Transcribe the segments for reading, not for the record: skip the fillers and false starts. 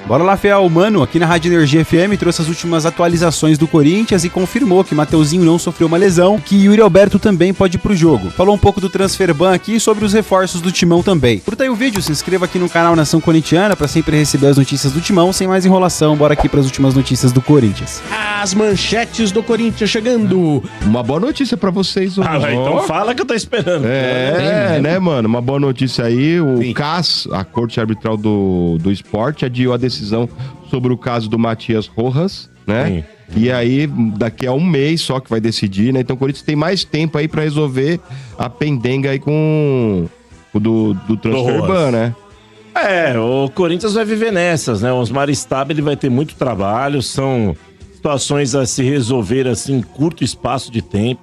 Bora lá, Fiel. O Mano, aqui na Rádio Energia FM, trouxe as últimas atualizações do Corinthians e confirmou que Mateuzinho não sofreu uma lesão, que Yuri Alberto também pode ir pro jogo. Falou um pouco do Transferban aqui e sobre os reforços do Timão também. Curta aí o vídeo, se inscreva aqui no canal Nação Corintiana pra sempre receber as notícias do Timão. Sem mais enrolação, bora aqui pras últimas notícias do Corinthians. As manchetes do Corinthians chegando. Uma boa notícia pra vocês hoje. Então fala que eu tô esperando. Né, mano? Uma boa notícia aí. O CAS, a Corte Arbitral do Esporte, adiou a decisão sobre o caso do Matias Rojas, né? Sim. E aí, daqui a um mês só que vai decidir, né? Então o Corinthians tem mais tempo aí pra resolver a pendenga aí com o do Transferban, né? O Corinthians vai viver nessas, né? O Osmar Stab, ele vai ter muito trabalho, são situações a se resolver assim em curto espaço de tempo.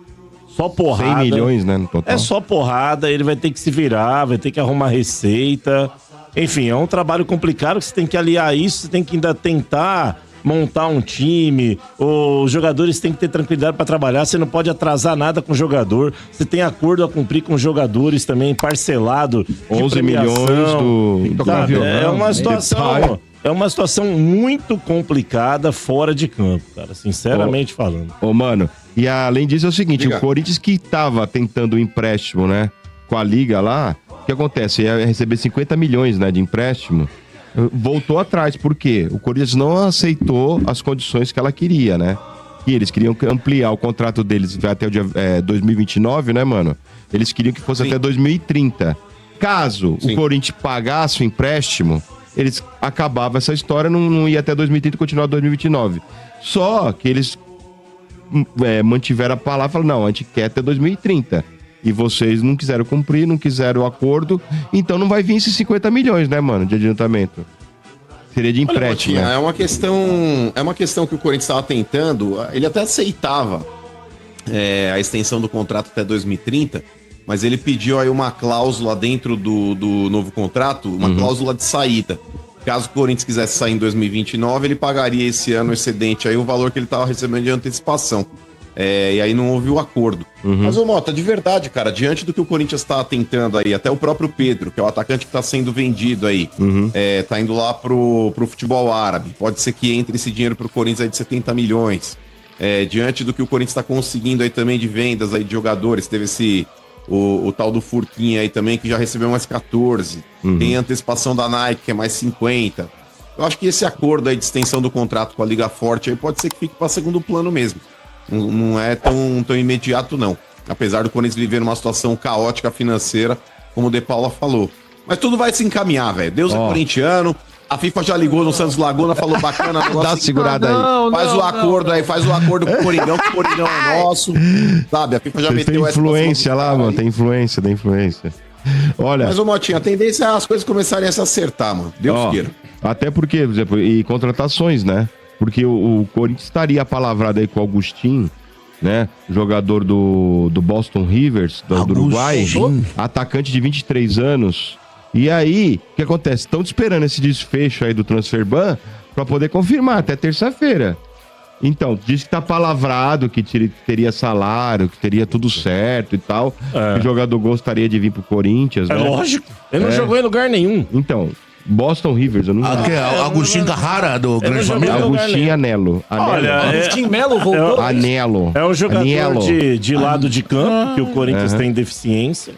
Só porrada. 100 milhões, né, no total. É só porrada, ele vai ter que se virar, vai ter que arrumar receita. Enfim, é um trabalho complicado que você tem que aliar isso, você tem que ainda tentar montar um time, os jogadores têm que ter tranquilidade para trabalhar, você não pode atrasar nada com o jogador, você tem acordo a cumprir com os jogadores também, parcelado, 11 milhões do sabe, é uma situação muito complicada fora de campo, cara, sinceramente falando. Mano, e além disso é o seguinte, o Corinthians que tava tentando um empréstimo, né, com a Liga lá, o que acontece? Ia receber 50 milhões, né, de empréstimo, voltou atrás, por quê? O Corinthians não aceitou as condições que ela queria, né? E eles queriam ampliar o contrato deles até o dia 2029, né, mano? Eles queriam que fosse até 2030. Caso o Corinthians pagasse o empréstimo, eles acabavam essa história, não ia até 2030 e continuar 2029. Só que eles mantiveram a palavra e falaram, não, a gente quer até 2030. E vocês não quiseram cumprir, não quiseram o acordo, então não vai vir esses 50 milhões, né, mano, de adiantamento. Seria de empréstimo. Olha, né? É uma questão que o Corinthians estava tentando, ele até aceitava a extensão do contrato até 2030, mas ele pediu aí uma cláusula dentro do novo contrato, uma cláusula de saída. Caso o Corinthians quisesse sair em 2029, ele pagaria esse ano excedente aí o valor que ele estava recebendo de antecipação. E aí não houve o acordo. Mas, ô Mota, de verdade, cara, diante do que o Corinthians tá tentando aí, até o próprio Pedro, que é o atacante que tá sendo vendido aí, tá indo lá pro futebol árabe, pode ser que entre esse dinheiro pro Corinthians aí de 70 milhões. Diante do que o Corinthians tá conseguindo aí também de vendas aí de jogadores, teve o tal do Furquinha aí também, que já recebeu mais 14. Tem a antecipação da Nike, que é mais 50. Eu acho que esse acordo aí de extensão do contrato com a Liga Forte aí pode ser que fique pra segundo plano mesmo. Não é tão imediato, não. Apesar do Corinthians viver numa situação caótica financeira, como o De Paula falou. Mas tudo vai se encaminhar, velho. Deus é corintiano. A FIFA já ligou no Santos Laguna, falou bacana. Dá uma segurada aí. Faz o acordo com o Coringão, que o Coringão é nosso. Sabe, a FIFA já meteu essa... Tem influência lá, mano. Tem influência. Olha... Mas, ô Motinha, a tendência é as coisas começarem a se acertar, mano. Deus queira. Até porque, por exemplo, e contratações, né? Porque o Corinthians estaria apalavrado aí com o Agustin, né? Jogador do Boston Rivers, do Uruguai. Atacante de 23 anos. E aí, o que acontece? Estão esperando esse desfecho aí do Transferban para poder confirmar até terça-feira. Então, diz que tá palavrado, que teria salário, que teria tudo certo e tal. Que o jogador gostaria de vir pro Corinthians, né? Lógico. Ele não jogou em lugar nenhum. Então... Boston Rivers, eu não sei. Agostinho Carrara, do Grande Família. Agostinho Anelo. Agostinho Melo voltou. Anelo. É um jogador de lado de campo, que o Corinthians tem deficiência.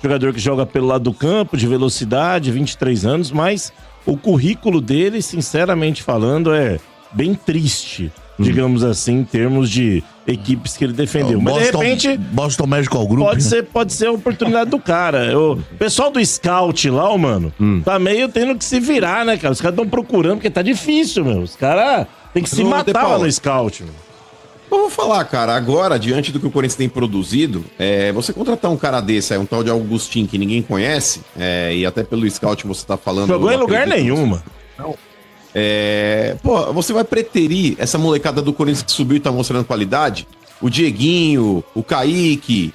Jogador que joga pelo lado do campo, de velocidade, 23 anos, mas o currículo dele, sinceramente falando, é bem triste, digamos assim, em termos de equipes que ele defendeu. Mas de repente... Boston Medical Group. Pode ser a oportunidade do cara. O pessoal do scout lá, mano, tá meio tendo que se virar, né, cara? Os caras estão procurando, porque tá difícil, meu. Os caras têm que se matar lá no scout, meu. Eu vou falar, cara, agora, diante do que o Corinthians tem produzido, você contratar um cara desse, um tal de Agustin que ninguém conhece, e até pelo scout você tá falando... Jogou em lugar nenhum, mano. Não. Você vai preterir essa molecada do Corinthians que subiu e tá mostrando qualidade? O Dieguinho, o Kaique,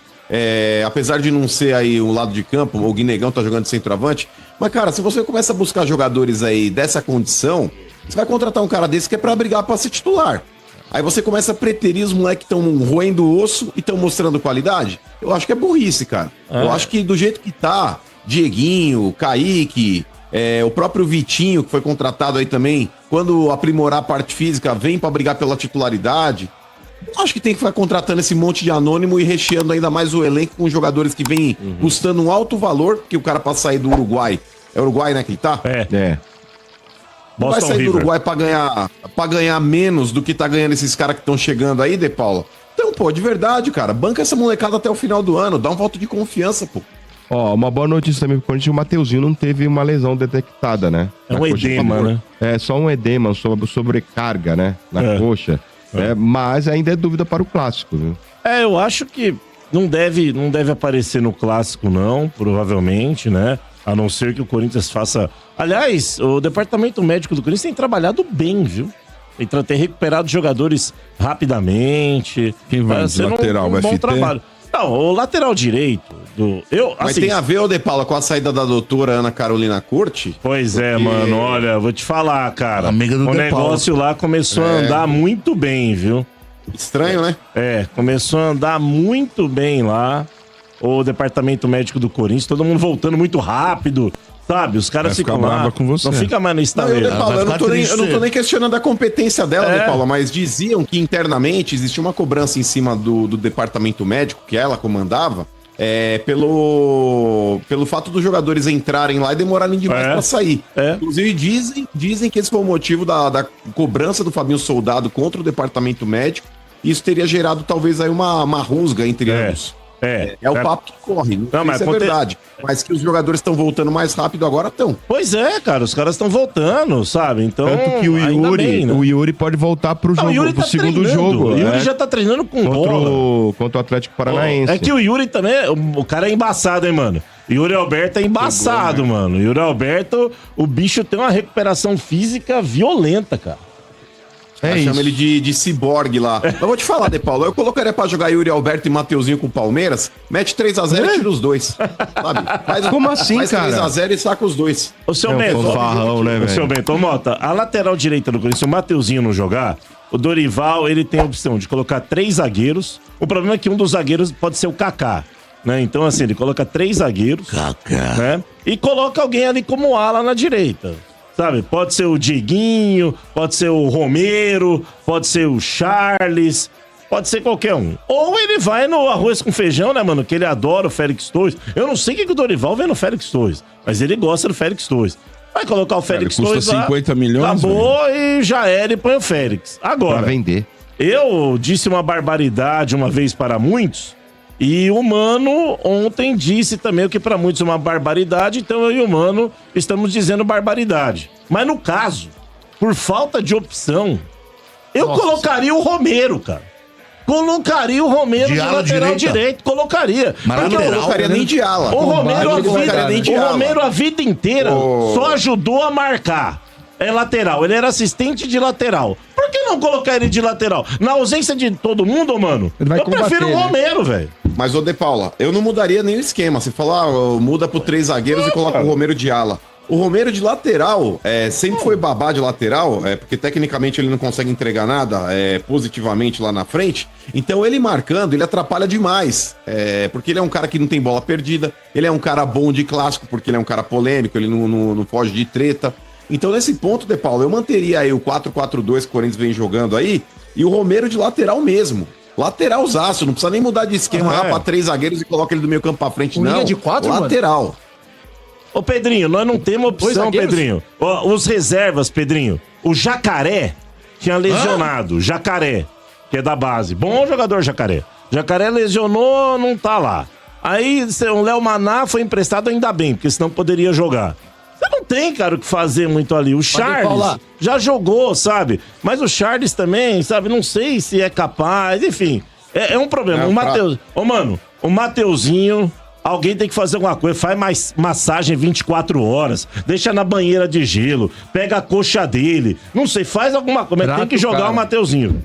apesar de não ser aí um lado de campo, o Guinegão tá jogando de centroavante, mas, cara, se você começa a buscar jogadores aí dessa condição, você vai contratar um cara desse que é pra brigar pra ser titular. Aí você começa a preterir os moleques que estão roendo o osso e estão mostrando qualidade. Eu acho que é burrice, cara. Eu acho que do jeito que tá, Dieguinho, Kaique, O próprio Vitinho, que foi contratado aí também, quando aprimorar a parte física, vem pra brigar pela titularidade. Acho que tem que ficar contratando esse monte de anônimo e recheando ainda mais o elenco com jogadores que vêm custando um alto valor, porque o cara pra sair do Uruguai, é Uruguai, né, que ele tá? Não vai sair do Uruguai pra ganhar menos do que tá ganhando esses caras que estão chegando aí, De Paula. Então, pô, de verdade, cara, banca essa molecada até o final do ano, dá um voto de confiança, pô. Ó, uma boa notícia também pro Corinthians, o Mateuzinho não teve uma lesão detectada, né? É um edema, né? É, só um edema, sobrecarga, né? Na coxa. Mas ainda é dúvida para o Clássico, viu? Eu acho que não deve aparecer no Clássico, não, provavelmente, né? A não ser que o Corinthians faça... Aliás, o departamento médico do Corinthians tem trabalhado bem, viu? Tem recuperado jogadores rapidamente. Quem vai de lateral? Vai bom trabalho. Não, o lateral direito Mas tem a ver, De Paula, com a saída da doutora Ana Carolina Curti? Pois é, mano, olha, vou te falar, cara. Amiga do o negócio lá começou a andar muito bem, viu? Estranho, né? Começou a andar muito bem lá. O departamento médico do Corinthians, todo mundo voltando muito rápido, sabe? Os caras ficam lá. Com você. Não fica mais no estaleiro. Eu não tô nem questionando a competência dela, De Paula, mas diziam que internamente existia uma cobrança em cima do departamento médico que ela comandava, pelo fato dos jogadores entrarem lá e demorarem demais pra sair. Inclusive, dizem que esse foi o motivo da cobrança do Fabinho Soldado contra o departamento médico. Isso teria gerado talvez aí uma rusga entre ambos. O papo que corre, não sei se é verdade. Mas que os jogadores estão voltando mais rápido agora estão. Pois é, cara, os caras estão voltando, sabe? Então, tanto que o Yuri pode voltar pro jogo, pro segundo jogo. O Yuri já tá treinando com bola. Contra o Atlético Paranaense. É que o Yuri também, o cara é embaçado, hein, mano? Yuri Alberto é embaçado, mano. Yuri Alberto, o bicho tem uma recuperação física violenta, cara. Chama ele de ciborgue lá. Mas vou te falar, De Paulo, eu colocaria pra jogar Yuri Alberto e Mateuzinho com o Palmeiras, mete 3x0 e tira os dois. Sabe? Como assim, faz cara? 3x0 e saca os dois. O seu Bento, né, o seu Bento, Mota, a lateral direita do Corinthians, se o Mateuzinho não jogar, o Dorival, ele tem a opção de colocar 3 zagueiros. O problema é que um dos zagueiros pode ser o Kaká, né? Então, assim, ele coloca 3 zagueiros, né? E coloca alguém ali como ala na direita. Sabe, pode ser o Dieguinho, pode ser o Romero, pode ser o Charles, pode ser qualquer um. Ou ele vai no arroz com feijão, né, mano, que ele adora o Félix Torres. Eu não sei o que o Dorival vê no Félix Torres, mas ele gosta do Félix Torres. Vai colocar o Félix Torres lá, 50 milhões, acabou e já era e põe o Félix. Agora, pra vender. Eu disse uma barbaridade uma vez para muitos, e o Mano ontem disse também o que para muitos é uma barbaridade, então eu e o Mano estamos dizendo barbaridade. Mas no caso, por falta de opção, eu colocaria o Romero, cara. Colocaria o Romero de lateral direito, colocaria. Mas eu não colocaria nem de ala. O Romero a vida inteira só ajudou a marcar. É lateral, ele era assistente de lateral. Por que não colocar ele de lateral? Na ausência de todo mundo, mano, eu prefiro o Romero, velho. Mas, De Paula, eu não mudaria nem o esquema. Você falar, muda pro 3 zagueiros e coloca o Romero de ala. O Romero de lateral, sempre foi babá de lateral, porque tecnicamente ele não consegue entregar nada positivamente lá na frente. Então ele marcando, ele atrapalha demais. Porque ele é um cara que não tem bola perdida, ele é um cara bom de clássico, porque ele é um cara polêmico, ele não foge de treta. Então, nesse ponto, De Paulo, eu manteria aí o 4-4-2 que o Corinthians vem jogando aí e o Romero de lateral mesmo. Lateralzaço, não precisa nem mudar de esquema pra 3 zagueiros e coloca ele do meio campo pra frente, não. De 4, lateral. Mano? Ô, Pedrinho, nós não temos opção, Pedrinho. Os reservas, Pedrinho. O Jacaré tinha lesionado. Jacaré, que é da base. Bom jogador, Jacaré. Jacaré lesionou, não tá lá. Aí o Léo Maná foi emprestado ainda bem, porque senão poderia jogar. Você não tem, cara, o que fazer muito ali. O Charles já jogou, sabe? Mas o Charles também, sabe? Não sei se é capaz. Enfim, é um problema. O Mateus... Ô, mano, o Mateuzinho... Alguém tem que fazer alguma coisa. Faz mais massagem 24 horas. Deixa na banheira de gelo. Pega a coxa dele. Não sei, faz alguma coisa. Mas tem que jogar o Mateuzinho.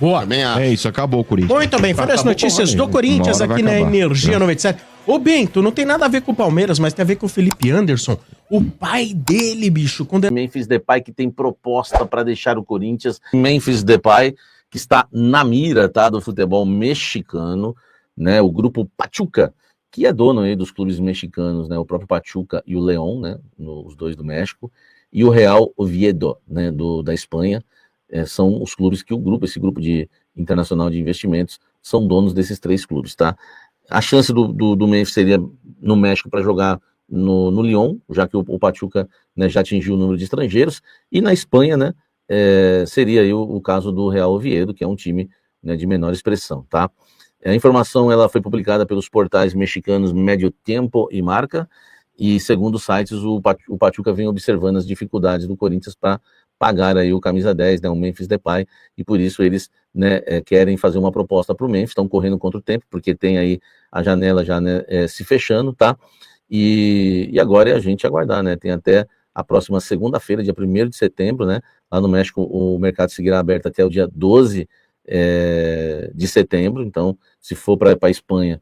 Boa. É isso, acabou o Corinthians. Muito bem, foram as notícias do Corinthians aqui na Energia 97. Ô, Bento, não tem nada a ver com o Palmeiras, mas tem a ver com o Felipe Anderson. O pai dele, bicho. Quando... Memphis Depay, que tem proposta para deixar o Corinthians. Memphis Depay, que está na mira, tá, do futebol mexicano, né? O grupo Pachuca, que é dono aí dos clubes mexicanos, né, o próprio Pachuca e o León, né, os dois do México, e o Real Oviedo, né, da Espanha, são os clubes que esse grupo de internacional de investimentos, são donos desses 3 clubes, tá? A chance do Memphis seria no México para jogar no Lyon, já que o Pachuca, né, já atingiu o número de estrangeiros, e na Espanha, né, seria aí o caso do Real Oviedo, que é um time, né, de menor expressão, tá? A informação ela foi publicada pelos portais mexicanos Medio Tiempo e Marca, e segundo os sites, o Pachuca vem observando as dificuldades do Corinthians para pagar aí o camisa 10, né, o Memphis Depay, e por isso eles, né, querem fazer uma proposta para o Memphis, estão correndo contra o tempo, porque tem aí a janela já, né, se fechando, tá? E agora é a gente aguardar, né? Tem até a próxima segunda-feira, dia 1º de setembro, né? Lá no México o mercado seguirá aberto até o dia 12 de setembro, então se for para a Espanha,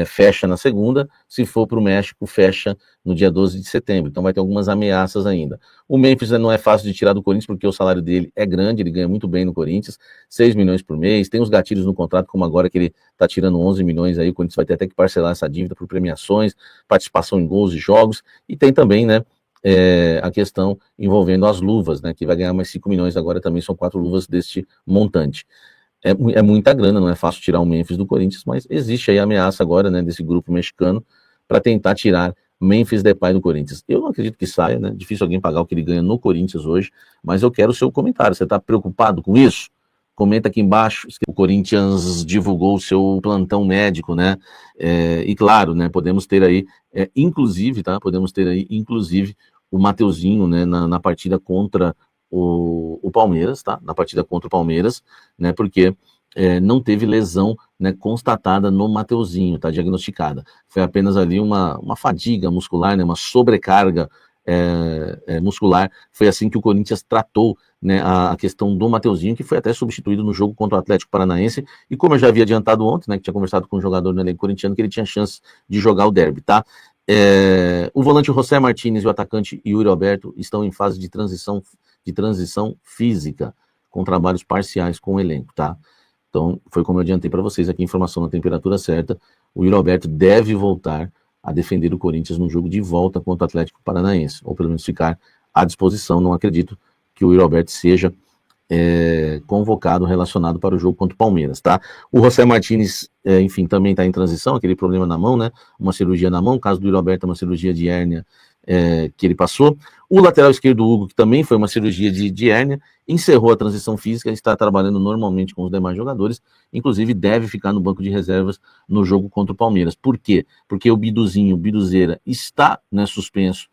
fecha na segunda, se for para o México, fecha no dia 12 de setembro, então vai ter algumas ameaças ainda. O Memphis não é fácil de tirar do Corinthians, porque o salário dele é grande, ele ganha muito bem no Corinthians, 6 milhões por mês, tem os gatilhos no contrato, como agora que ele está tirando 11 milhões aí, o Corinthians vai ter até que parcelar essa dívida por premiações, participação em gols e jogos, e tem também, né, a questão envolvendo as luvas, né, que vai ganhar mais 5 milhões agora, também são 4 luvas deste montante. É muita grana, não é fácil tirar o Memphis do Corinthians, mas existe aí a ameaça agora, né, desse grupo mexicano para tentar tirar Memphis Depay do Corinthians. Eu não acredito que saia, né? Difícil alguém pagar o que ele ganha no Corinthians hoje, mas eu quero o seu comentário. Você está preocupado com isso? Comenta aqui embaixo. O Corinthians divulgou o seu plantão médico, né? E claro, né, podemos ter aí, inclusive, tá? Podemos ter aí, inclusive, o Mateuzinho, né, na partida contra o Palmeiras, tá? Na partida contra o Palmeiras, né? Porque não teve lesão, né, constatada no Mateuzinho, tá? Diagnosticada. Foi apenas ali uma fadiga muscular, né? Uma sobrecarga muscular. Foi assim que o Corinthians tratou, né, a questão do Mateuzinho, que foi até substituído no jogo contra o Atlético Paranaense. E como eu já havia adiantado ontem, né, que tinha conversado com um jogador no elenco corintiano, que ele tinha chance de jogar o derby, tá? O volante José Martínez e o atacante Yuri Alberto estão em fase de transição física, com trabalhos parciais com o elenco, tá? Então, foi como eu adiantei para vocês aqui, informação na temperatura certa, o Yuri Alberto deve voltar a defender o Corinthians no jogo de volta contra o Atlético Paranaense, ou pelo menos ficar à disposição. Não acredito que o Yuri Alberto seja convocado, relacionado para o jogo contra o Palmeiras, tá? O José Martínez, enfim, também está em transição, aquele problema na mão, né? Uma cirurgia na mão, o caso do Yuri Alberto é uma cirurgia de hérnia que ele passou. O lateral esquerdo, Hugo, que também foi uma cirurgia de hérnia, encerrou a transição física e está trabalhando normalmente com os demais jogadores, inclusive deve ficar no banco de reservas no jogo contra o Palmeiras. Por quê? Porque o Biduzeira está, né, suspenso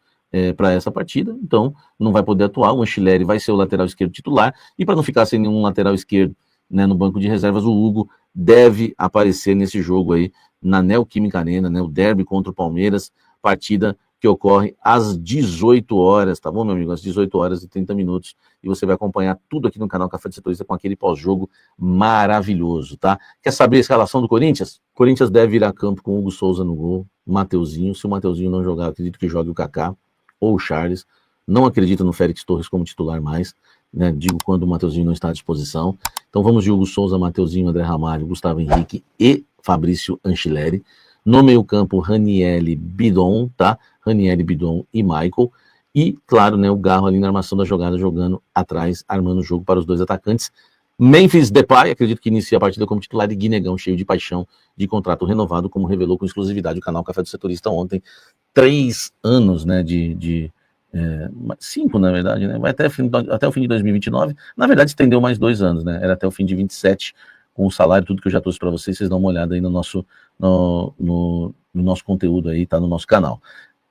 para essa partida, então não vai poder atuar. O Anchileri vai ser o lateral esquerdo titular, e para não ficar sem nenhum lateral esquerdo, né, no banco de reservas, o Hugo deve aparecer nesse jogo aí, na Neoquímica Arena, né, o derby contra o Palmeiras, partida que ocorre às 18 horas, tá bom, meu amigo? Às 18 horas e 30 minutos. E você vai acompanhar tudo aqui no canal Café de Setorista com aquele pós-jogo maravilhoso, tá? Quer saber a escalação do Corinthians? O Corinthians deve ir a campo com o Hugo Souza no gol, Mateuzinho. Se o Mateuzinho não jogar, acredito que jogue o Kaká ou o Charles. Não acredito no Félix Torres como titular mais, né? Digo quando o Mateuzinho não está à disposição. Então vamos de Hugo Souza, Mateuzinho, André Ramalho, Gustavo Henrique e Fabrício Anchileri. No meio-campo, Ranieri, Bidon, tá? Ranieri, Bidon e Michael. E, claro, né, o Garro ali na armação da jogada, jogando atrás, armando o jogo para os dois atacantes. Memphis Depay, acredito que inicia a partida como titular, e Guinegão, cheio de paixão, de contrato renovado, como revelou com exclusividade o canal Café do Setorista ontem. 3 anos, né, 5, na verdade, né? Vai até o fim de 2029. Na verdade, estendeu mais 2 anos, né? Era até o fim de 27, com o salário, tudo que eu já trouxe para vocês dão uma olhada aí no nosso conteúdo aí, tá no nosso canal.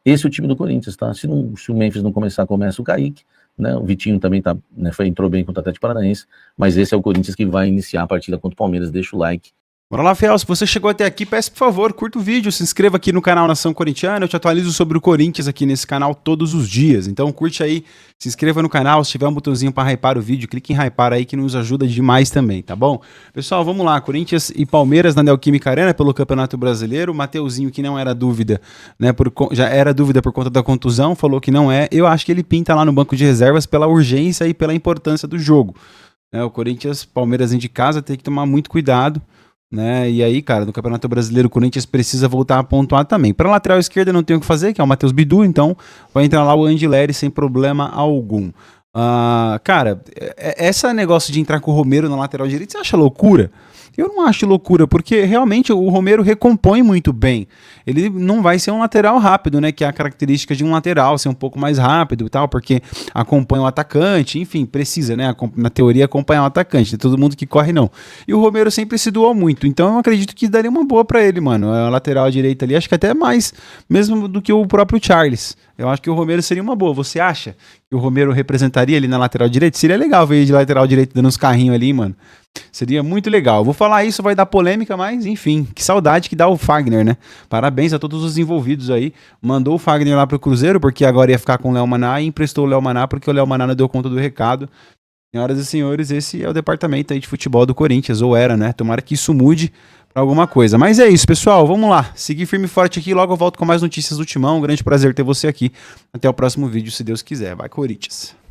Esse é o time do Corinthians, tá? Se o Memphis não começar, começa o Kaique, né? O Vitinho também tá, né, entrou bem contra o Atlético Paranaense, mas esse é o Corinthians que vai iniciar a partida contra o Palmeiras. Deixa o like. Bora lá, Fiel, se você chegou até aqui, peço por favor, curta o vídeo, se inscreva aqui no canal Nação Corintiana, eu te atualizo sobre o Corinthians aqui nesse canal todos os dias, então curte aí, se inscreva no canal, se tiver um botãozinho para hypar o vídeo, clique em hypar aí que nos ajuda demais também, tá bom? Pessoal, vamos lá, Corinthians e Palmeiras na Neoquímica Arena pelo Campeonato Brasileiro, o Mateuzinho, que não era dúvida, né, já era dúvida por conta da contusão, falou que não é, eu acho que ele pinta lá no banco de reservas pela urgência e pela importância do jogo, né? O Corinthians, Palmeiras de casa, tem que tomar muito cuidado, né? E aí, cara, no Campeonato Brasileiro, o Corinthians precisa voltar a pontuar também. Pra lateral esquerda não tem o que fazer, que é o Matheus Bidu, então vai entrar lá o Andileri sem problema algum. Cara, esse negócio de entrar com o Romero na lateral direita, você acha loucura? Eu não acho loucura, porque realmente o Romero recompõe muito bem. Ele não vai ser um lateral rápido, né? Que é a característica de um lateral, ser um pouco mais rápido e tal, porque acompanha o atacante, enfim, precisa, né? Na teoria, acompanhar o atacante, não é todo mundo que corre, não. E o Romero sempre se doou muito, então eu acredito que daria uma boa pra ele, mano. A lateral direita ali, acho que até mais, mesmo do que o próprio Charles. Eu acho que o Romero seria uma boa. Você acha que o Romero representaria ali na lateral direita? Seria legal ver ele de lateral direito dando uns carrinhos ali, mano. Seria muito legal. Vou falar isso, vai dar polêmica, mas enfim, que saudade que dá o Fagner, né? Parabéns a todos os envolvidos aí. Mandou o Fagner lá pro Cruzeiro, porque agora ia ficar com o Léo Maná, e emprestou o Léo Maná, porque o Léo Maná não deu conta do recado. Senhoras e senhores, esse é o departamento aí de futebol do Corinthians, ou era, né? Tomara que isso mude pra alguma coisa. Mas é isso, pessoal, vamos lá. Seguir firme e forte aqui, logo eu volto com mais notícias do Timão. Um grande prazer ter você aqui. Até o próximo vídeo, se Deus quiser. Vai, Corinthians!